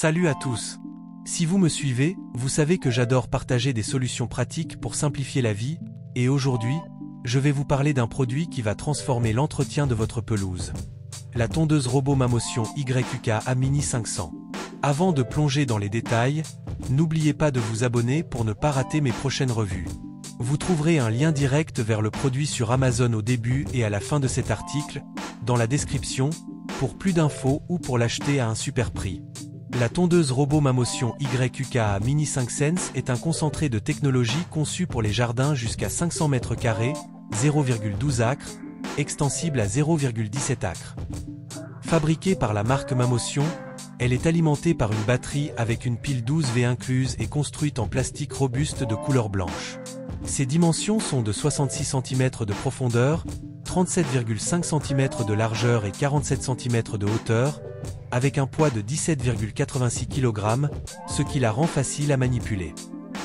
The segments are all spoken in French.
Salut à tous. Si vous me suivez, vous savez que j'adore partager des solutions pratiques pour simplifier la vie, et aujourd'hui, je vais vous parler d'un produit qui va transformer l'entretien de votre pelouse. La tondeuse robot Mamotion YQK Mini 500. Avant de plonger dans les détails, n'oubliez pas de vous abonner pour ne pas rater mes prochaines revues. Vous trouverez un lien direct vers le produit sur Amazon au début et à la fin de cet article, dans la description, pour plus d'infos ou pour l'acheter à un super prix. La tondeuse robot Mamotion YQK Mini 500 est un concentré de technologie conçu pour les jardins jusqu'à 500 m², 0,12 acres, extensible à 0,17 acres. Fabriquée par la marque Mamotion, elle est alimentée par une batterie avec une pile 12V incluse et construite en plastique robuste de couleur blanche. Ses dimensions sont de 66 cm de profondeur, 37,5 cm de largeur et 47 cm de hauteur, avec un poids de 17,86 kg, ce qui la rend facile à manipuler.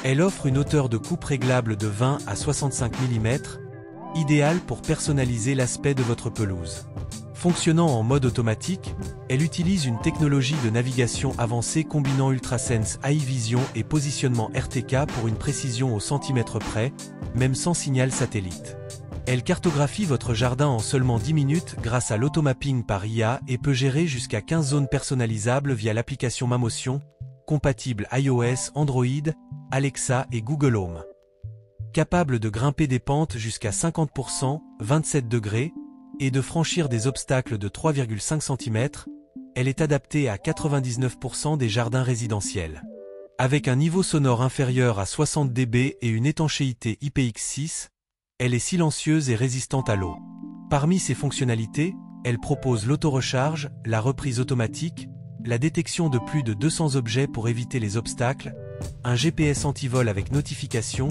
Elle offre une hauteur de coupe réglable de 20 à 65 mm, idéale pour personnaliser l'aspect de votre pelouse. Fonctionnant en mode automatique, elle utilise une technologie de navigation avancée combinant UltraSense AI Vision et positionnement RTK pour une précision au centimètre près, même sans signal satellite. Elle cartographie votre jardin en seulement 10 minutes grâce à l'automapping par IA et peut gérer jusqu'à 15 zones personnalisables via l'application Mamotion, compatible iOS, Android, Alexa et Google Home. Capable de grimper des pentes jusqu'à 50%, 27 degrés, et de franchir des obstacles de 3,5 cm, elle est adaptée à 99% des jardins résidentiels. Avec un niveau sonore inférieur à 60 dB et une étanchéité IPX6, elle est silencieuse et résistante à l'eau. Parmi ses fonctionnalités, elle propose l'auto-recharge, la reprise automatique, la détection de plus de 200 objets pour éviter les obstacles, un GPS anti-vol avec notification,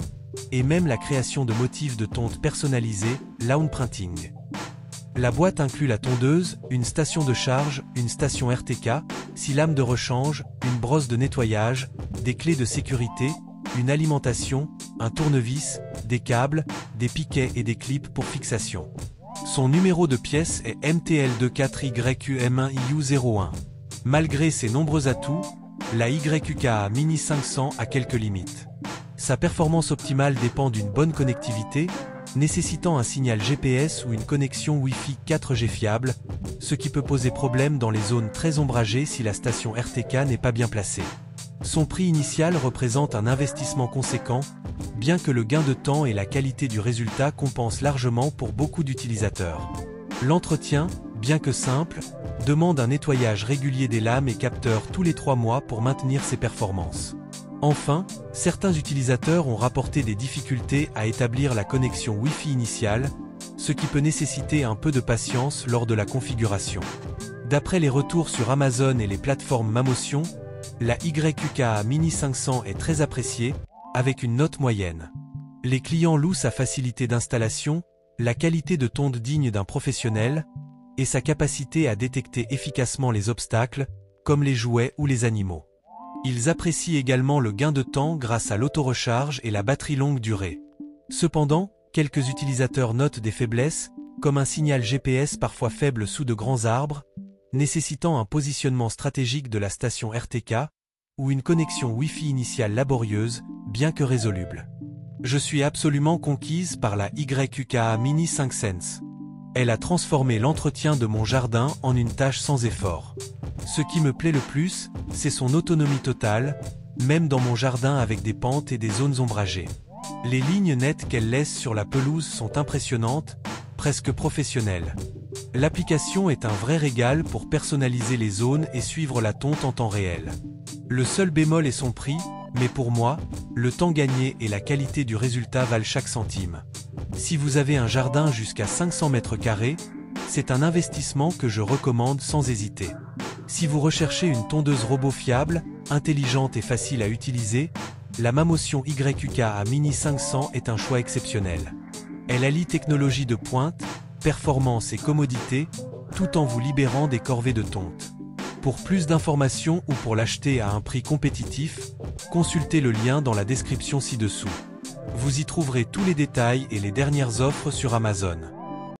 et même la création de motifs de tonte personnalisés, lawn printing. La boîte inclut la tondeuse, une station de charge, une station RTK, 6 lames de rechange, une brosse de nettoyage, des clés de sécurité, une alimentation, un tournevis, des câbles, des piquets et des clips pour fixation. Son numéro de pièce est MTL24YQM1IU01. Malgré ses nombreux atouts, la YQK Mini 500 a quelques limites. Sa performance optimale dépend d'une bonne connectivité, nécessitant un signal GPS ou une connexion Wi-Fi 4G fiable, ce qui peut poser problème dans les zones très ombragées si la station RTK n'est pas bien placée. Son prix initial représente un investissement conséquent, bien que le gain de temps et la qualité du résultat compensent largement pour beaucoup d'utilisateurs. L'entretien, bien que simple, demande un nettoyage régulier des lames et capteurs tous les 3 mois pour maintenir ses performances. Enfin, certains utilisateurs ont rapporté des difficultés à établir la connexion Wi-Fi initiale, ce qui peut nécessiter un peu de patience lors de la configuration. D'après les retours sur Amazon et les plateformes Mamotion, la YQK Mini 500 est très appréciée, avec une note moyenne. Les clients louent sa facilité d'installation, la qualité de tonde digne d'un professionnel, et sa capacité à détecter efficacement les obstacles, comme les jouets ou les animaux. Ils apprécient également le gain de temps grâce à l'auto-recharge et la batterie longue durée. Cependant, quelques utilisateurs notent des faiblesses, comme un signal GPS parfois faible sous de grands arbres, nécessitant un positionnement stratégique de la station RTK, ou une connexion Wi-Fi initiale laborieuse, bien que résoluble. Je suis absolument conquise par la YQK Mini 500. Elle a transformé l'entretien de mon jardin en une tâche sans effort. Ce qui me plaît le plus, c'est son autonomie totale, même dans mon jardin avec des pentes et des zones ombragées. Les lignes nettes qu'elle laisse sur la pelouse sont impressionnantes, presque professionnelles. L'application est un vrai régal pour personnaliser les zones et suivre la tonte en temps réel. Le seul bémol est son prix, mais pour moi, le temps gagné et la qualité du résultat valent chaque centime. Si vous avez un jardin jusqu'à 500 m², c'est un investissement que je recommande sans hésiter. Si vous recherchez une tondeuse robot fiable, intelligente et facile à utiliser, la Mamotion YQK Mini 500 est un choix exceptionnel. Elle allie technologie de pointe, performance et commodité, tout en vous libérant des corvées de tonte. Pour plus d'informations ou pour l'acheter à un prix compétitif, consultez le lien dans la description ci-dessous. Vous y trouverez tous les détails et les dernières offres sur Amazon.